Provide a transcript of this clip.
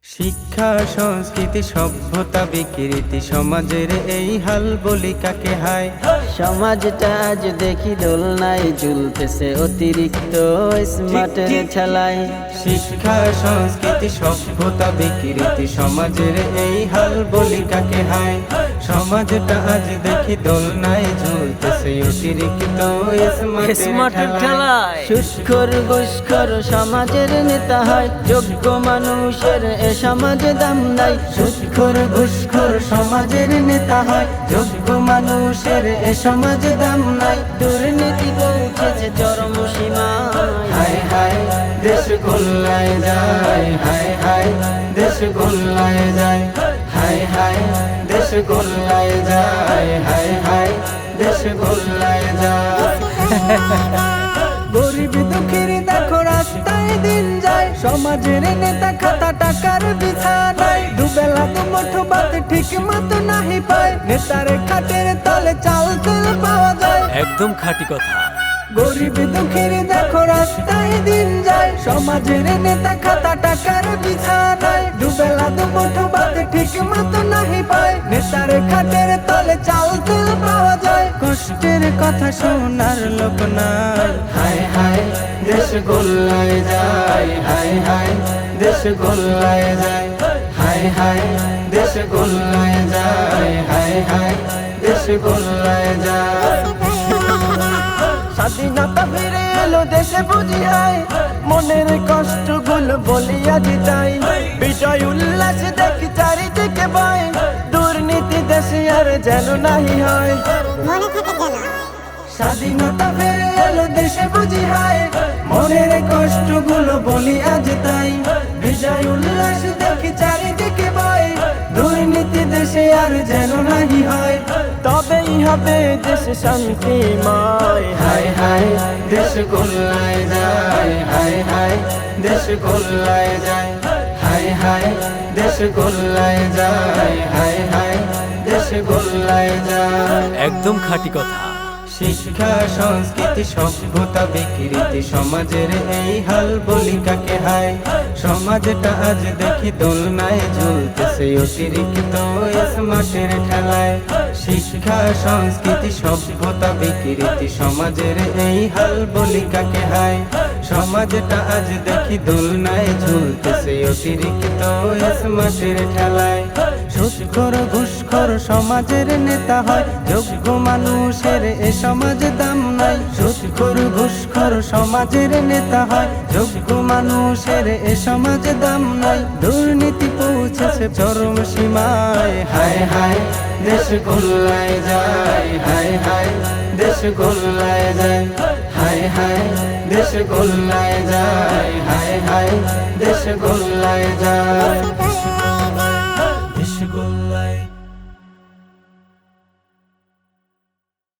শিক্ষা সংস্কৃতি সভ্যতা বিকৃতি সমাজের এই হাল বলি কাকে হায়। সমাজটা আজ দেখি দোলনায় ঝুলতেছে অতিরিক্ত স্মার্টের ঠেলায়। শিক্ষা সংস্কৃতি সভ্যতা বিকৃতি সমাজের এই হাল বলি কাকে হায়। সমাজটা আজ দেখি দোলনায় ঝুলতেছে অতিরিক্ত স্মার্টের ঠেলায়। সুৎখোর ঘুষখোর সমাজের নেতা হয়, যোগ্য মানুষের এ সমাজে দাম নাই। সুৎখোর ঘুষখোর সমাজের নেতা হয়, যোগ্য মানুষের এ সমাজে দাম নাই। দুর্নীতি পৌঁছেছে চরম সীমায়। হায় হায় দেশ গোল্লায় যায়, হায় হায় দেশ গোল্লায় যায়, হায় হায় দেশ গোল্লায় যায়, হায় হায় দেশ গোল্লায় যায়। গরিব দুঃখীর দেখো রাস্তায় দিন যায়, সমাজের নেতা খাতা টাকার বিছানায়। দুবেলা দুমুঠো ভাত ঠিক মতো নাহি পায়, নেতার খাটের তলে চাল তেল পাওয়া যায়। একদম খাঁটি কথা। গরিব দুঃখীর দেখো রাস্তায় দিন যায়, সমাজের নেতা খাতা টাকার বিছানায়। দুবেলা দুমুঠো ভাত ঠিক মতো নাহি পায়, নেতার খাটের তলে চাল তেল পাওয়া যায়। কষ্টের কথা শোনার লোক নাই, হায় হায় দেশ গোল্লায় যায়, হায় হায় দেশ গোল্লায় যায়, হায় হায় দেশ গোল্লায় যায়, হায় হায় দেশ গোল্লায় যায়। স্বাধীনতা ফিরে এলো দেশে বুঝি হয়, মনের কষ্টগুলো বলিয়া দিতাই। বিজয় উল্লাস দেখি চারিদিকে বয়, দুর্নীতি দেশে আর যেন নাহি হয়। স্বাধীনতা ফিরে এলো দেশে বুঝি হয়, মনের কষ্টগুলো বলিয়া দিতাই। বিজয় উল্লাস দেখি চারিদিকে বয়, দুর্নীতি দেশে আর যেন নাহি হয়। তবেই হবে দেশ শান্তিময়। হায় হায় দেশ গোল্লায় যায়, হায় হায় দেশ গোল্লায় যায়, হায় হায় দেশ গোল্লায় যায়, হায় হায় দেশ গোল্লায় যায়। একদম খাঁটি কথা। শিক্ষা সংস্কৃতি সভ্যতা বিকৃতি সমাজের এই হাল বলি কাকে হায়। সমাজটা আজ দেখি দোলনায় ঝুলতেছে অতিরিক্ত স্মার্টের ঠেলায়। শিক্ষা সংস্কৃতি সভ্যতা বিকৃতি সমাজের এই হাল বলি কাকে হায়। সমাজটা আজ দেখি দোলনায় ঝুলতেছে অতিরিক্ত স্মার্টের ঠেলায়। সুৎখোর ঘুষখোর সমাজের নেতা হয়, যোগ্য মানুষের এ সমাজে দাম নাই। সুৎখোর ঘুষখোর সমাজের নেতা হয়, যোগ্য মানুষের এ সমাজে দাম নাই। দুর্নীতি পৌঁছেছে চরম সীমায়, হায় হায় দেশ গোল্লায় যায়, হায় হায় দেশ গোল্লায় যায়, হায় হায় দেশ গোল্লায় যায়, হায় হায় দেশ গোল্লায় যায়।